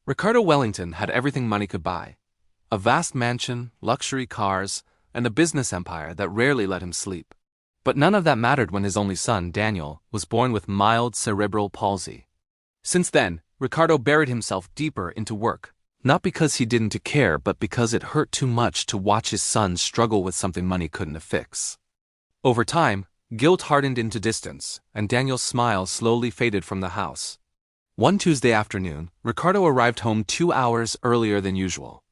Ricardo Wellington had everything money could buy: a vast mansion, luxury cars, and a business empire that rarely let him sleep. But none of that mattered when his only son, Daniel, was born with mild cerebral palsy. Since then, Ricardo buried himself deeper into work, not because he didn't care but because it hurt too much to watch his son struggle with something money couldn't fix. Over time, guilt hardened into distance, and Daniel's smile slowly faded from the house. One Tuesday afternoon, Ricardo arrived home 2 hours earlier than usual.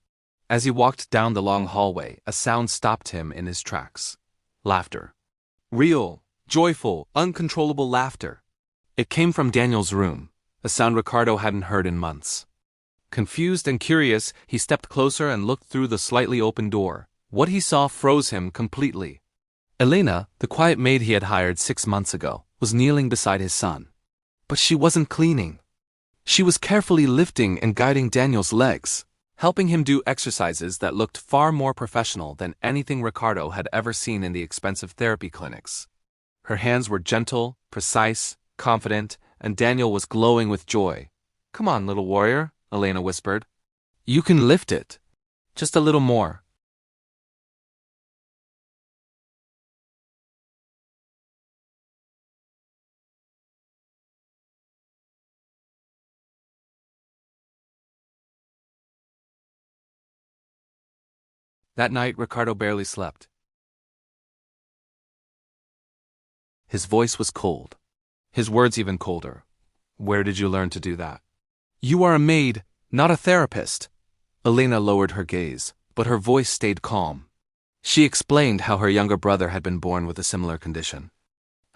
As he walked down the long hallway, a sound stopped him in his tracks. Laughter. Real, joyful, uncontrollable laughter. It came from Daniel's room, a sound Ricardo hadn't heard in months. Confused and curious, he stepped closer and looked through the slightly open door. What he saw froze him completely. Elena, the quiet maid he had hired 6 months ago, was kneeling beside his son. But she wasn't cleaning. She was carefully lifting and guiding Daniel's legs, helping him do exercises that looked far more professional than anything Ricardo had ever seen in the expensive therapy clinics. Her hands were gentle, precise, confident, and Daniel was glowing with joy. "Come on, little warrior," Elena whispered. "You can lift it. Just a little more." That night, Ricardo barely slept. His voice was cold. His words even colder. "Where did you learn to do that?" "You are a maid, not a therapist." Elena lowered her gaze, but her voice stayed calm. She explained how her younger brother had been born with a similar condition.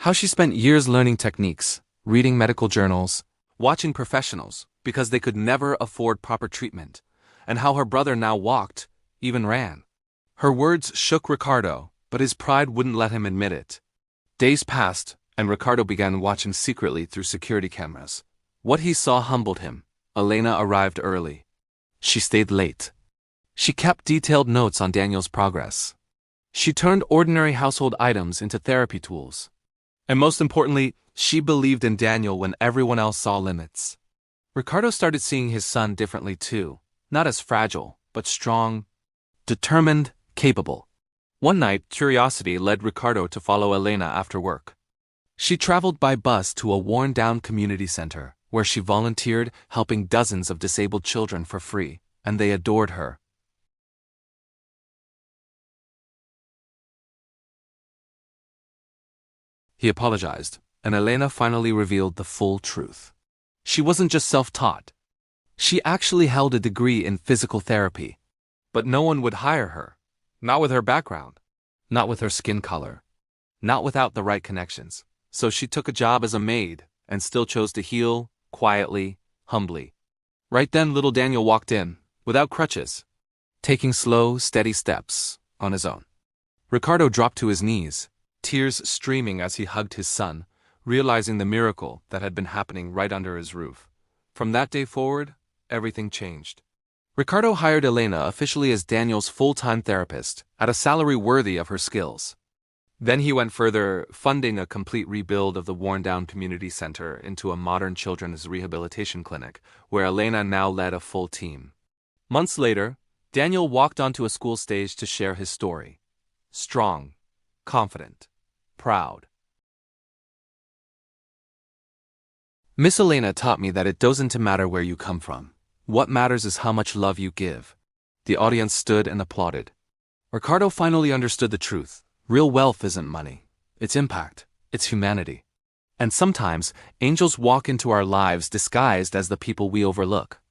How she spent years learning techniques, reading medical journals, watching professionals, because they could never afford proper treatment, and how her brother now walked, even ran. Her words shook Ricardo, but his pride wouldn't let him admit it. Days passed, and Ricardo began watching secretly through security cameras. What he saw humbled him. Elena arrived early. She stayed late. She kept detailed notes on Daniel's progress. She turned ordinary household items into therapy tools. And most importantly, she believed in Daniel when everyone else saw limits. Ricardo started seeing his son differently too, not as fragile, but strong, determined, capable. One night, curiosity led Ricardo to follow Elena after work. She traveled by bus to a worn-down community center, where she volunteered, helping dozens of disabled children for free, and they adored her. He apologized, and Elena finally revealed the full truth. She wasn't just self-taught. She actually held a degree in physical therapy. But no one would hire her. Not with her background. Not with her skin color. Not without the right connections. So she took a job as a maid, and still chose to heal, quietly, humbly. Right then, little Daniel walked in, without crutches, taking slow, steady steps, on his own. Ricardo dropped to his knees, tears streaming as he hugged his son, realizing the miracle that had been happening right under his roof. From that day forward, everything changed. Ricardo hired Elena officially as Daniel's full-time therapist, at a salary worthy of her skills. Then he went further, funding a complete rebuild of the worn-down community center into a modern children's rehabilitation clinic, where Elena now led a full team. Months later, Daniel walked onto a school stage to share his story. Strong, confident, proud. Miss Elena taught me that it doesn't matter where you come from. What matters is how much love you give. The audience stood and applauded. Ricardo finally understood the truth. Real wealth isn't money. It's impact. It's humanity. And sometimes, angels walk into our lives disguised as the people we overlook.